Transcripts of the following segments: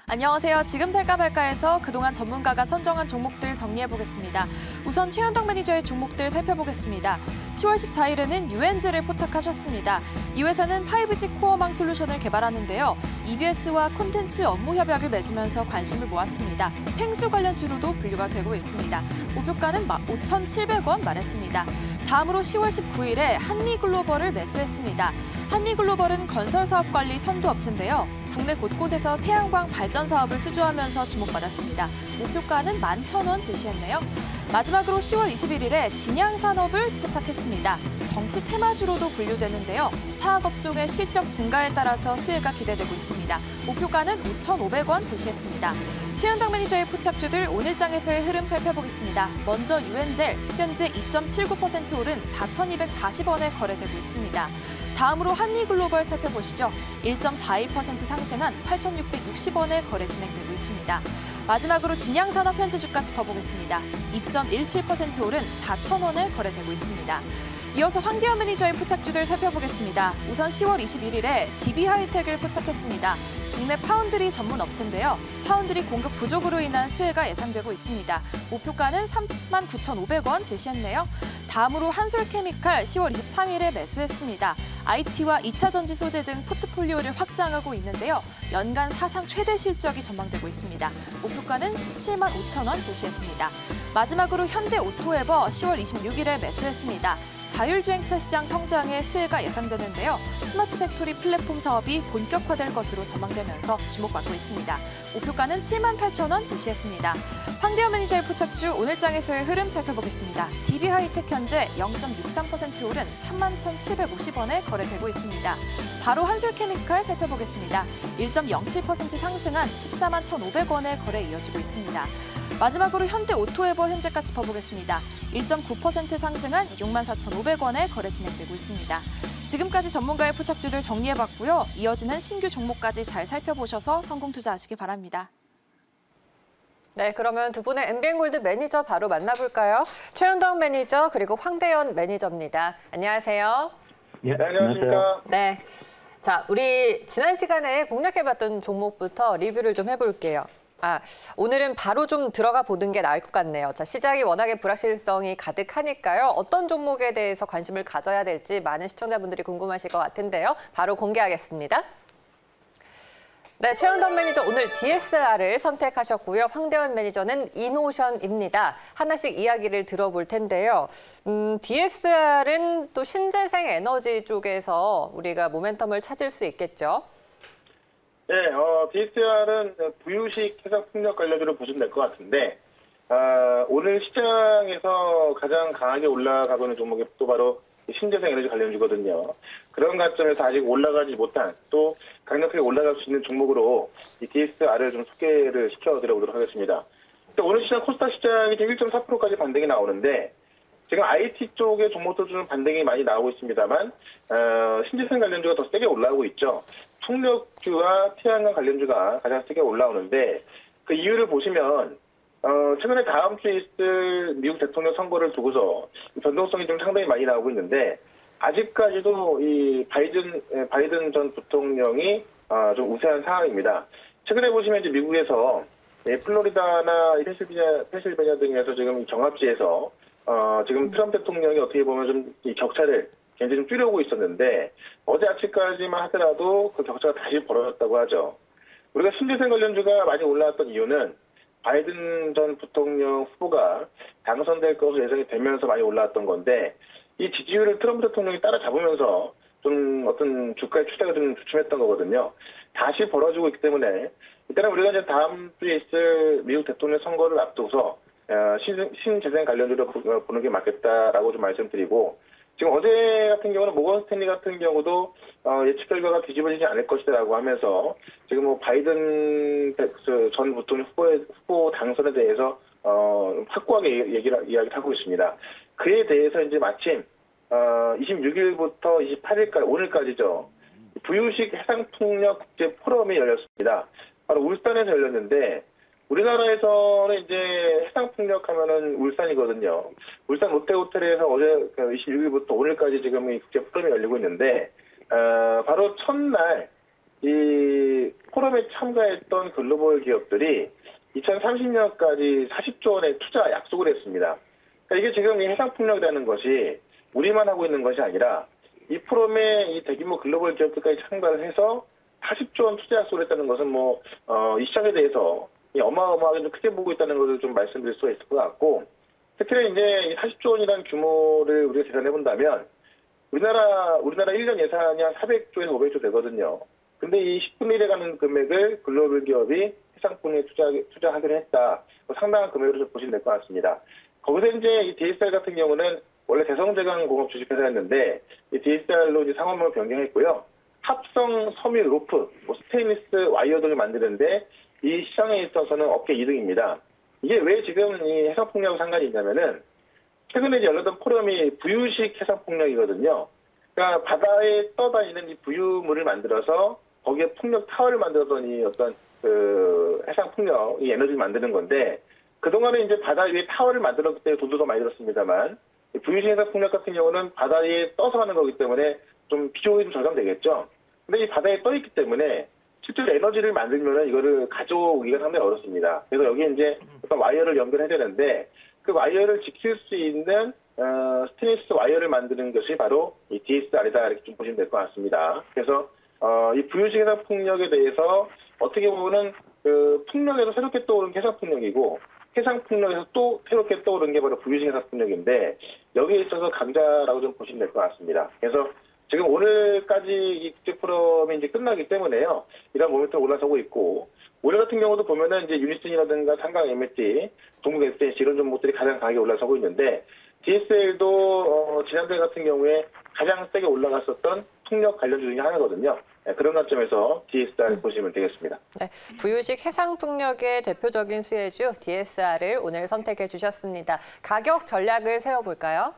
안녕하세요. 지금 살까 말까에서 그동안 전문가가 선정한 종목들 정리해보겠습니다. 우선 최현덕 매니저의 종목들 살펴보겠습니다. 10월 14일에는 유엔즈를 포착하셨습니다. 이 회사는 5G 코어망 솔루션을 개발하는데요. EBS와 콘텐츠 업무 협약을 맺으면서 관심을 모았습니다. 펭수 관련주로도 분류가 되고 있습니다. 목표가는 5,700원 말했습니다. 다음으로 10월 19일에 한미글로벌을 매수했습니다. 한미글로벌은 건설사업관리 선두업체인데요. 국내 곳곳에서 태양광 발전 사업을 수주하면서 주목받았습니다. 목표가는 11,000원 제시했네요. 마지막으로 10월 21일에 진양산업을 포착했습니다. 정치 테마주로도 분류되는데요. 화학업종의 실적 증가에 따라서 수혜가 기대되고 있습니다. 목표가는 5,500원 제시했습니다. 최현덕 매니저의 포착주들 오늘장에서의 흐름 살펴보겠습니다. 먼저 유엔젤, 현재 2.79% 오른 4,240원에 거래되고 있습니다. 다음으로 한미글로벌 살펴보시죠. 1.41% 상승한 8,660원에 거래 진행되고 있습니다. 마지막으로 진양산업 현재 주가 짚어보겠습니다. 2.17% 오른 4,000원에 거래되고 있습니다. 이어서 황대현 매니저의 포착주들 살펴보겠습니다. 우선 10월 21일에 DB하이텍을 포착했습니다. 국내 파운드리 전문 업체인데요. 파운드리 공급 부족으로 인한 수혜가 예상되고 있습니다. 목표가는 39,500원 제시했네요. 다음으로 한솔케미칼 10월 23일에 매수했습니다. IT와 2차 전지 소재 등 포트폴리오를 확장하고 있는데요. 연간 사상 최대 실적이 전망되고 있습니다. 목표가는 17만 5천 원 제시했습니다. 마지막으로 현대오토에버 10월 26일에 매수했습니다. 자율주행차 시장 성장에 수혜가 예상되는데요. 스마트 팩토리 플랫폼 사업이 본격화될 것으로 전망되면서 주목받고 있습니다. 목표가는 7만 8천 원 제시했습니다. 황대현 매니저의 포착주 오늘장에서의 흐름 살펴보겠습니다. DB하이텍 현재 0.63% 오른 31,750원에 거래되고 있습니다. 바로 한솔케미칼 살펴보겠습니다. 1.07% 상승한 14만 1,500원에 거래 이어지고 있습니다. 마지막으로 현대오토에버 현재가 짚어보겠습니다. 1.9% 상승한 64,500원에 거래 진행되고 있습니다. 지금까지 전문가의 포착주들 정리해봤고요. 이어지는 신규 종목까지 잘 살펴보셔서 성공 투자하시기 바랍니다. 네, 그러면 두 분의 엠비엔골드 매니저 바로 만나볼까요? 최현덕 매니저 그리고 황대현 매니저입니다. 안녕하세요. 네, 안녕하십니까. 네, 자, 우리 지난 시간에 공략해봤던 종목부터 리뷰를 좀 해볼게요. 오늘은 바로 좀 들어가 보는 게 나을 것 같네요. 자, 시장이 워낙에 불확실성이 가득하니까요. 어떤 종목에 대해서 관심을 가져야 될지 많은 시청자분들이 궁금하실 것 같은데요. 바로 공개하겠습니다. 네, 최현덕 매니저 오늘 DSR을 선택하셨고요. 황대현 매니저는 이노션입니다. 하나씩 이야기를 들어볼 텐데요. DSR은 또 신재생 에너지 쪽에서 우리가 모멘텀을 찾을 수 있겠죠? 네, DSR은 부유식 해상풍력 관련주로 보시면 될 것 같은데, 오늘 시장에서 가장 강하게 올라가고 있는 종목이 또 바로 신재생 에너지 관련주거든요. 그런 관점에서 아직 올라가지 못한 또 강력하게 올라갈 수 있는 종목으로 이 DSR을 좀 소개를 시켜드려보도록 하겠습니다. 오늘 시장 코스닥 시장이 지금 1.4%까지 반등이 나오는데, 지금 IT 쪽의 종목도 좀 반등이 많이 나오고 있습니다만, 신재생 관련주가 더 세게 올라오고 있죠. 풍력주와 태양광 관련주가 가장 세게 올라오는데, 그 이유를 보시면, 최근에 다음 주에 있을 미국 대통령 선거를 두고서 변동성이 좀 상당히 많이 나오고 있는데, 아직까지도 이 바이든 전 부통령이 좀 우세한 상황입니다. 최근에 보시면 이제 미국에서 플로리다나 펜실베니아 등에서 지금 경합지에서 지금 트럼프 대통령이 어떻게 보면 좀 이 격차를 굉장히 좀 줄여오고 있었는데, 어제 아침까지만 하더라도 그 격차가 다시 벌어졌다고 하죠. 우리가 신재생 관련주가 많이 올라왔던 이유는 바이든 전 부통령 후보가 당선될 것으로 예상이 되면서 많이 올라왔던 건데, 이 지지율을 트럼프 대통령이 따라잡으면서 좀 어떤 주가의 추세가 좀 주춤했던 거거든요. 다시 벌어지고 있기 때문에 일단은 우리가 이제 다음 주에 있을 미국 대통령 선거를 앞두고서 신재생 관련주로 보는 게 맞겠다라고 좀 말씀드리고, 지금 어제 같은 경우는 모건 스탠리 같은 경우도 예측 결과가 뒤집어지지 않을 것이라고 하면서 지금 뭐 바이든 전 부통령 후보 당선에 대해서 확고하게 이야기를 하고 있습니다. 그에 대해서 이제 마침 26일부터 28일까지 오늘까지죠. 부유식 해상풍력 국제 포럼이 열렸습니다. 바로 울산에서 열렸는데, 우리나라에서는 이제 해상풍력 하면은 울산이거든요. 울산 롯데호텔에서 어제 26일부터 오늘까지 지금 이 국제 포럼이 열리고 있는데, 바로 첫날 이 포럼에 참가했던 글로벌 기업들이 2030년까지 40조 원의 투자 약속을 했습니다. 그러니까 이게 지금 이 해상풍력이라는 것이 우리만 하고 있는 것이 아니라 이 포럼에 이 대규모 글로벌 기업들까지 참가를 해서 40조 원 투자 약속을 했다는 것은 이 시장에 대해서 어마어마하게 좀 크게 보고 있다는 것을 좀 말씀드릴 수가 있을 것 같고, 특히나 이제 이 40조 원이라는 규모를 우리가 계산해 본다면 우리나라 1년 예산이 한 400조에서 500조 되거든요. 근데 이 10분의 1에 가는 금액을 글로벌 기업이 해상풍력에 투자하기로 했다. 상당한 금액으로 좀 보시면 될 것 같습니다. 거기서 이제 이 DSR 같은 경우는 원래 대성제강공업 주식회사였는데 이 DSR로 이제 상호명을 변경했고요. 합성 섬유 로프, 스테인리스 와이어 등을 만드는데 이 시장에 있어서는 업계 2등입니다. 이게 왜 지금 이 해상풍력하고 상관이 있냐면은 최근에 열렸던 포럼이 부유식 해상풍력이거든요. 그러니까 바다에 떠다니는 이 부유물을 만들어서 거기에 풍력 타워를 만들어서 이 어떤 그 해상풍력, 이 에너지를 만드는 건데, 그동안에 이제 바다 위에 타워를 만들었기 때문에 돈도 더 많이 들었습니다만, 부유식 해상풍력 같은 경우는 바다 위에 떠서 하는 거기 때문에 좀 비용이 좀 절감되겠죠. 근데 이 바다에 떠 있기 때문에 실제로 에너지를 만들면은 이거를 가져오기가 상당히 어렵습니다. 그래서 여기에 이제 어떤 와이어를 연결해야 되는데, 그 와이어를 지킬 수 있는 스테인리스 와이어를 만드는 것이 바로 이 DSR이다, 이렇게 좀 보시면 될 것 같습니다. 그래서 이 부유식 해상풍력에 대해서 어떻게 보면은 그 풍력에서 새롭게 떠오른 해상풍력이고, 해상풍력에서 또 새롭게 떠오른 게 바로 부유식 해상풍력인데, 여기에 있어서 강자라고 좀 보시면 될 것 같습니다. 그래서 지금 오늘까지 이 국제 포럼이 이제 끝나기 때문에요, 이런 모멘텀 올라서고 있고, 올해 같은 경우도 보면은 이제 유니슨이라든가 삼강 MSD, 동국 SNC 이런 종목들이 가장 강하게 올라서고 있는데, DSL도 지난달 같은 경우에 가장 세게 올라갔었던 풍력 관련주 중에 하나거든요. 네, 그런 관점에서 DSR 보시면 되겠습니다. 네, 부유식 해상풍력의 대표적인 수혜주 DSR을 오늘 선택해 주셨습니다. 가격 전략을 세워볼까요?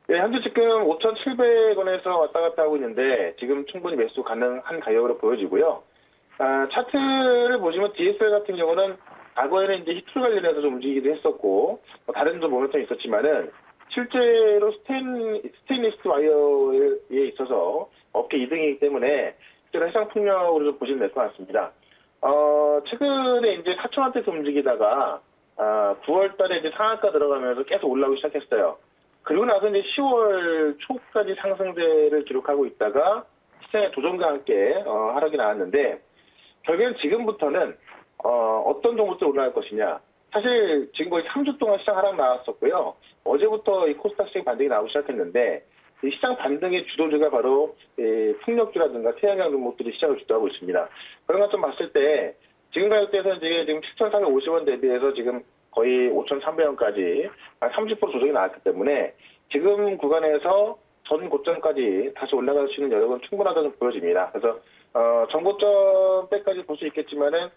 네, 현재 지금 5,700원에서 왔다 갔다 하고 있는데 지금 충분히 매수 가능한 가격으로 보여지고요. 차트를 보시면 DSR 같은 경우는 과거에는 이제 히트 관련해서 좀 움직이기도 했었고, 다른 좀 모멘텀이 있었지만은 실제로 스테인리스 와이어에 있어서 업계 2등이기 때문에 실제로 해상풍력으로 좀 보시면 될 것 같습니다. 최근에 이제 4,000원대에서 움직이다가 9월 달에 이제 상한가 들어가면서 계속 올라오기 시작했어요. 그리고 나서 이제 10월 초까지 상승세를 기록하고 있다가 시장의 도전과 함께 하락이 나왔는데, 결국엔 지금부터는 어떤 종목들 올라갈 것이냐. 사실 지금 거의 3주 동안 시장 하락 나왔었고요. 어제부터 이 코스닥 시장 반등이 나오기 시작했는데, 이 시장 반등의 주도주가 바로 풍력주라든가 태양광 종목들이 시장을 주도하고 있습니다. 그런 것 좀 봤을 때 지금 가격대에서 이제 지금 7,450원 대비해서 지금 거의 5,300원까지 한 30% 조정이 나왔기 때문에 지금 구간에서 전 고점까지 다시 올라갈 수 있는 여력은 충분하다고 보여집니다. 그래서 전고점 때까지 볼 수 있겠지만은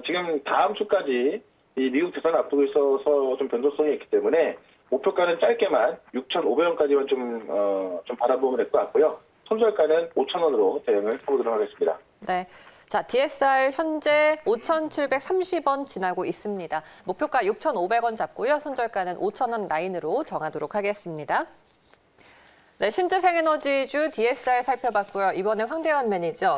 지금 다음 주까지 이 미국 대선 앞두고 있어서 좀 변동성이 있기 때문에 목표가는 짧게만 6,500원까지만 좀 바라보면 될 것 같고요. 손절가는 5,000원으로 대응을 해보도록 하겠습니다. 네. 자, DSR 현재 5,730원 지나고 있습니다. 목표가 6,500원 잡고요. 손절가는 5,000원 라인으로 정하도록 하겠습니다. 네, 신재생에너지주 DSR 살펴봤고요. 이번에 황대현 매니저,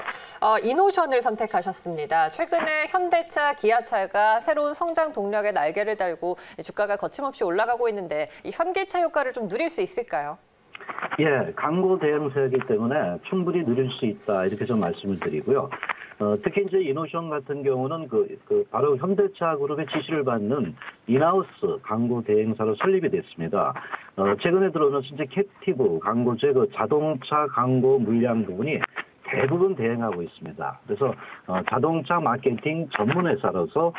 이노션을 선택하셨습니다. 최근에 현대차, 기아차가 새로운 성장 동력의 날개를 달고 주가가 거침없이 올라가고 있는데 이 현기차 효과를 좀 누릴 수 있을까요? 예, 광고 대응세이기 때문에 충분히 누릴 수 있다, 이렇게 좀 말씀을 드리고요. 특히 이제 이노션 같은 경우는 바로 현대차 그룹의 지시를 받는 인하우스 광고 대행사로 설립이 됐습니다. 최근에 들어오면서 이제 캡티브 광고제 자동차 광고 물량 부분이 대부분 대행하고 있습니다. 그래서 자동차 마케팅 전문 회사로서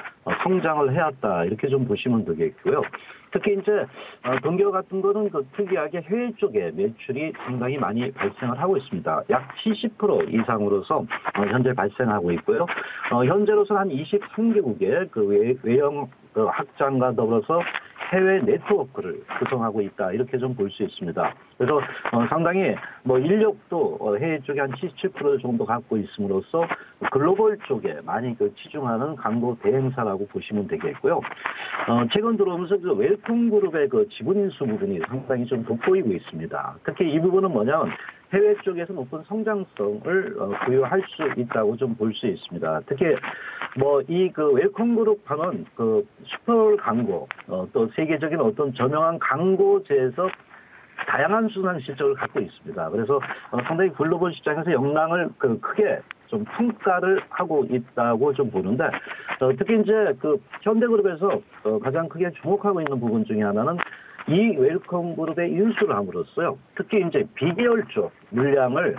성장을 해왔다, 이렇게 좀 보시면 되겠고요. 특히 이제 동기화 같은 거는 특이하게 해외 쪽에 매출이 상당히 많이 발생을 하고 있습니다. 약 70% 이상으로서 현재 발생하고 있고요. 현재로서는 한 23개국의 외형 확장과 더불어서 해외 네트워크를 구성하고 있다, 이렇게 좀 볼 수 있습니다. 그래서 상당히 인력도 해외 쪽에 한 77% 정도 갖고 있음으로써 글로벌 쪽에 많이 치중하는 광고 대행사라고 보시면 되겠고요. 최근 들어오면서 웰컴그룹의 지분 인수 부분이 상당히 좀 돋보이고 있습니다. 특히 이 부분은 뭐냐면 해외 쪽에서 높은 성장성을 부여할 수 있다고 좀 볼 수 있습니다. 특히 뭐 이 그 웰컴 그룹하는 그 슈퍼볼 광고, 또 세계적인 어떤 저명한 광고제에서 다양한 순환 실적을 갖고 있습니다. 그래서 상당히 글로벌 시장에서 역량을 크게 좀 평가를 하고 있다고 좀 보는데, 특히 이제 그 현대그룹에서 가장 크게 주목하고 있는 부분 중에 하나는 이 웰컴 그룹의 인수를 함으로써요. 특히 이제 비계열 쪽 물량을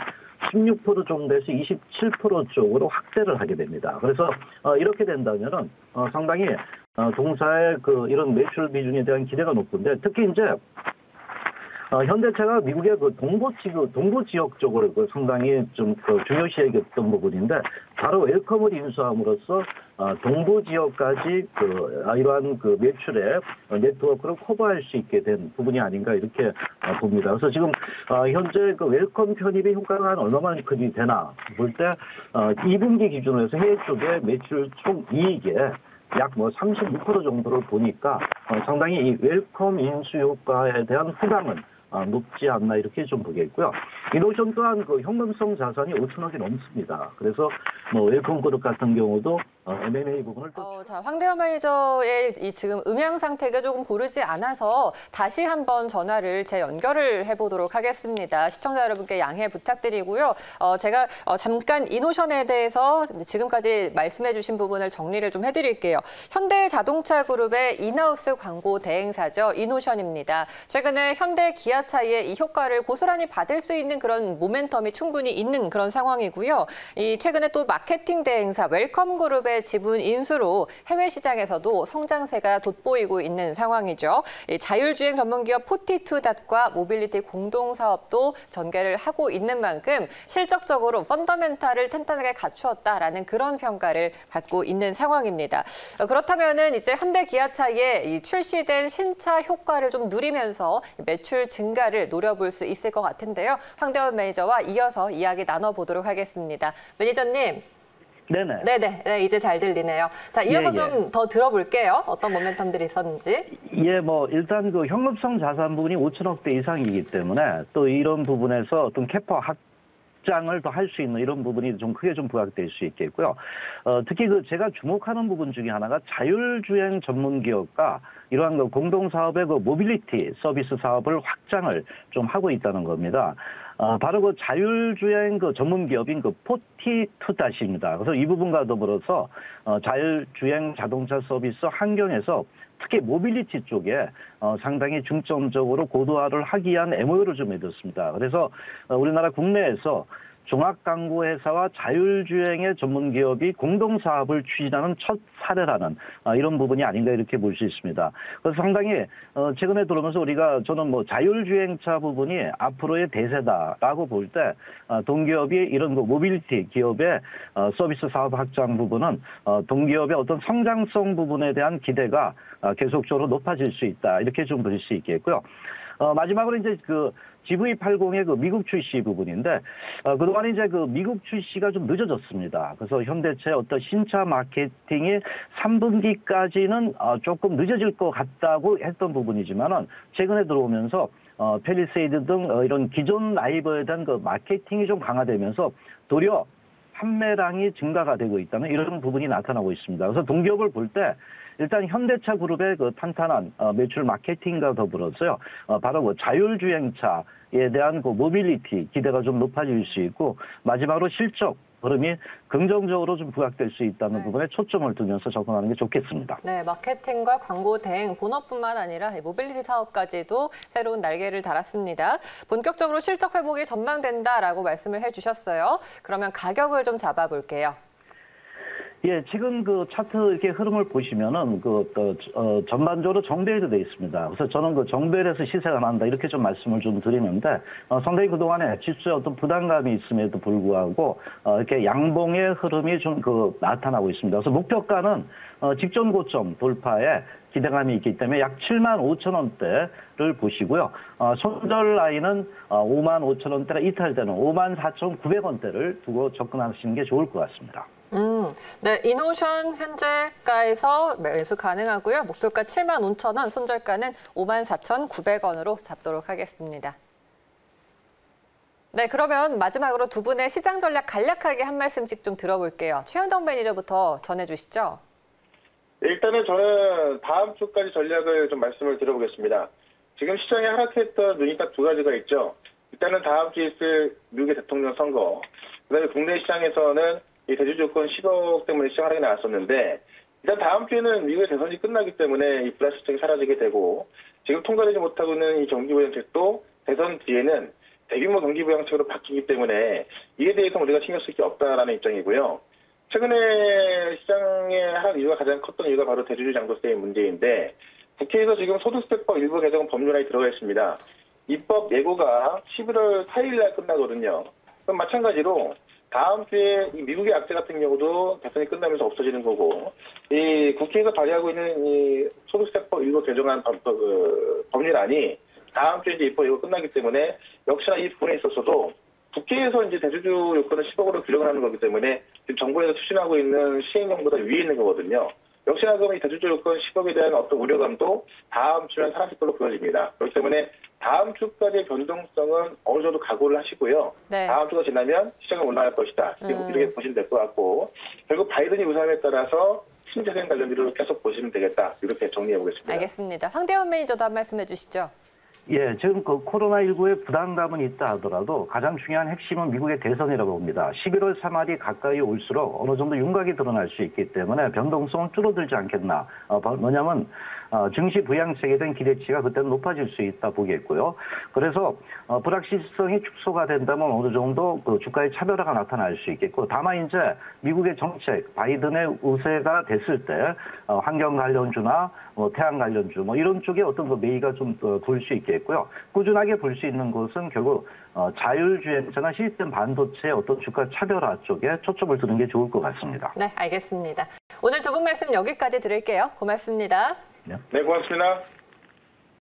16% 정도에서 27% 쪽으로 확대를 하게 됩니다. 그래서 이렇게 된다면은 상당히 동사의 그 이런 매출 비중에 대한 기대가 높은데, 특히 이제 현대차가 미국의 그 동부 지역 쪽으로 상당히 좀 중요시 여겼던 부분인데, 바로 웰컴을 인수함으로써 동부 지역까지 이러한 그 매출의 네트워크를 커버할 수 있게 된 부분이 아닌가 이렇게 봅니다. 그래서 지금 현재 그 웰컴 편입의 효과가 한 얼마만큼이 되나 볼 때 2분기 기준으로 해서 해외 쪽의 매출 총 이익의 약 36% 정도를 보니까 상당히 이 웰컴 인수 효과에 대한 부담은 높지 않나 이렇게 좀 보겠고요. 이노션 또한 그 현금성 자산이 5천억이 넘습니다. 그래서 웰컴 그룹 같은 경우도 M&A 부분을 또 자, 황대현 매니저의 이 지금 음향 상태가 조금 고르지 않아서 다시 한번 전화를 재연결을 해보도록 하겠습니다. 시청자 여러분께 양해 부탁드리고요. 제가 잠깐 이노션에 대해서 지금까지 말씀해주신 부분을 정리를 좀 해드릴게요. 현대자동차 그룹의 인하우스 광고 대행사죠. 이노션입니다. 최근에 현대 기아차의 이 효과를 고스란히 받을 수 있는 그런 모멘텀이 충분히 있는 그런 상황이고요. 이 최근에 또 마케팅 대행사 웰컴 그룹의 지분 인수로 해외 시장에서도 성장세가 돋보이고 있는 상황이죠. 자율주행 전문기업 포티투닷과 모빌리티 공동사업도 전개를 하고 있는 만큼 실적적으로 펀더멘탈을 탄탄하게 갖추었다라는 그런 평가를 받고 있는 상황입니다. 그렇다면은 이제 현대 기아차의 출시된 신차 효과를 좀 누리면서 매출 증가를 노려볼 수 있을 것 같은데요. 황대현 매니저와 이어서 이야기 나눠보도록 하겠습니다. 매니저님. 네네, 이제 잘 들리네요. 자, 이어서 좀 더 들어볼게요. 어떤 모멘텀들이 있었는지. 일단 그 현금성 자산 부분이 5천억대 이상이기 때문에 또 이런 부분에서 어떤 캐파 확장을 더 할 수 있는 이런 부분이 좀 크게 좀 부각될 수 있겠고요. 특히 그 제가 주목하는 부분 중에 하나가 자율주행 전문 기업과 이러한 그 공동사업의 그 모빌리티 서비스 사업을 확장을 좀 하고 있다는 겁니다. 바로 그 자율주행 그 전문 기업인 그 포티투닷입니다. 그래서 이 부분과 더불어서 자율주행 자동차 서비스 환경에서 특히 모빌리티 쪽에 상당히 중점적으로 고도화를 하기 위한 MOU를 좀 맺었습니다. 그래서 우리나라 국내에서 종합광고회사와 자율주행의 전문기업이 공동사업을 추진하는 첫 사례라는 이런 부분이 아닌가 이렇게 볼 수 있습니다. 그래서 상당히 최근에 들어오면서 저는 자율주행차 부분이 앞으로의 대세다라고 볼 때 동기업이 이런 그 모빌리티 기업의 서비스 사업 확장 부분은 동기업의 어떤 성장성 부분에 대한 기대가 계속적으로 높아질 수 있다 이렇게 좀 볼 수 있겠고요. 마지막으로 이제 그 GV80의 그 미국 출시 부분인데, 그동안 이제 그 미국 출시가 좀 늦어졌습니다. 그래서 현대차의 어떤 신차 마케팅이 3분기까지는 조금 늦어질 것 같다고 했던 부분이지만은, 최근에 들어오면서, 펠리세이드 등 이런 기존 라이벌에 대한 그 마케팅이 좀 강화되면서 도리어 판매량이 증가가 되고 있다는 이런 부분이 나타나고 있습니다. 그래서 동기업을 볼 때, 일단 현대차 그룹의 그 탄탄한 매출 마케팅과 더불어서요, 바로 그 자율주행차에 대한 그 모빌리티 기대가 좀 높아질 수 있고, 마지막으로 실적 흐름이 긍정적으로 좀 부각될 수 있다는 부분에 초점을 두면서 접근하는 게 좋겠습니다. 네, 마케팅과 광고 대행, 본업뿐만 아니라 모빌리티 사업까지도 새로운 날개를 달았습니다. 본격적으로 실적 회복이 전망된다라고 말씀을 해주셨어요. 그러면 가격을 좀 잡아볼게요. 지금 그 차트 이렇게 흐름을 보시면은 전반적으로 정배열이 되어 있습니다. 그래서 저는 그 정배열에서 시세가 난다 이렇게 좀 말씀을 좀 드리는데, 상당히 그동안에 지수에 어떤 부담감이 있음에도 불구하고 이렇게 양봉의 흐름이 좀 나타나고 있습니다. 그래서 목표가는 직전 고점 돌파에 기대감이 있기 때문에 약 75,000원대를 보시고요. 손절 라인은 55,000원대가 이탈되는 54,900원대를 두고 접근하시는 게 좋을 것 같습니다. 네, 이노션 현재가에서 매수 가능하고요. 목표가 75,000원, 손절가는 54,900원으로 잡도록 하겠습니다. 네, 그러면 마지막으로 두 분의 시장 전략 간략하게 한 말씀씩 좀 들어볼게요. 최현덕 매니저부터 전해주시죠. 일단은 저는 다음 주까지 전략을 좀 말씀을 드려보겠습니다. 지금 시장에 하락했던 눈이 딱 두 가지가 있죠. 일단은 다음 주에 있을 미국의 대통령 선거, 그다음에 국내 시장에서는 이 대주 조건 10억 때문에 시장 하락이 나왔었는데, 일단 다음 주에는 미국의 대선이 끝나기 때문에 이 불확실성이 사라지게 되고, 지금 통과되지 못하고 있는 이 경기부양책도 대선 뒤에는 대규모 경기부양책으로 바뀌기 때문에 이에 대해서 우리가 신경 쓸 게 없다라는 입장이고요. 최근에 시장의 하락 이유가 가장 컸던 이유가 바로 대주주 장도세의 문제인데, 국회에서 지금 소득세법 일부 개정 법률안이 들어가 있습니다. 입법 예고가 11월 4일 날 끝나거든요. 그럼 마찬가지로 다음 주에 이 미국의 악재 같은 경우도 대선이 끝나면서 없어지는 거고, 이 국회에서 발의하고 있는 이 소득세법 일부 개정안 법률안이 다음 주에 이제 입법 예고 끝나기 때문에 역시나 이 부분에 있어서도 국회에서 이제 대주주 요건을 10억으로 규정을 하는 거기 때문에 지금 정부에서 추진하고 있는 시행령보다 위에 있는 거거든요. 역시나 그럼 이 대주주 요건 10억에 대한 어떤 우려감도 다음 주면 사라질 걸로 보여집니다. 그렇기 때문에 다음 주까지의 변동성은 어느 정도 각오를 하시고요. 네. 다음 주가 지나면 시장은 올라갈 것이다. 이렇게 보시면 될 것 같고, 결국 바이든이 우상에 따라서 신재생 관련주를 계속 보시면 되겠다. 이렇게 정리해 보겠습니다. 알겠습니다. 황대원 매니저도 한 말씀 해주시죠. 예, 지금 그 코로나19의 부담감은 있다 하더라도 가장 중요한 핵심은 미국의 대선이라고 봅니다. 11월 3일이 가까이 올수록 어느 정도 윤곽이 드러날 수 있기 때문에 변동성은 줄어들지 않겠나. 뭐냐면 증시 부양책에 대한 기대치가 그때는 높아질 수 있다 보겠고요. 그래서 불확실성이 축소가 된다면 어느 정도 그 주가의 차별화가 나타날 수 있겠고, 다만 이제 미국의 정책, 바이든의 우세가 됐을 때 환경 관련주나 태양 관련주 이런 쪽에 어떤 그 매이가 좀 볼 수 있겠고요. 꾸준하게 볼 수 있는 것은 결국 자율주행차나 시스템 반도체의 어떤 주가 차별화 쪽에 초점을 두는 게 좋을 것 같습니다. 네, 알겠습니다. 오늘 두 분 말씀 여기까지 드릴게요. 고맙습니다. 네, 고맙습니다.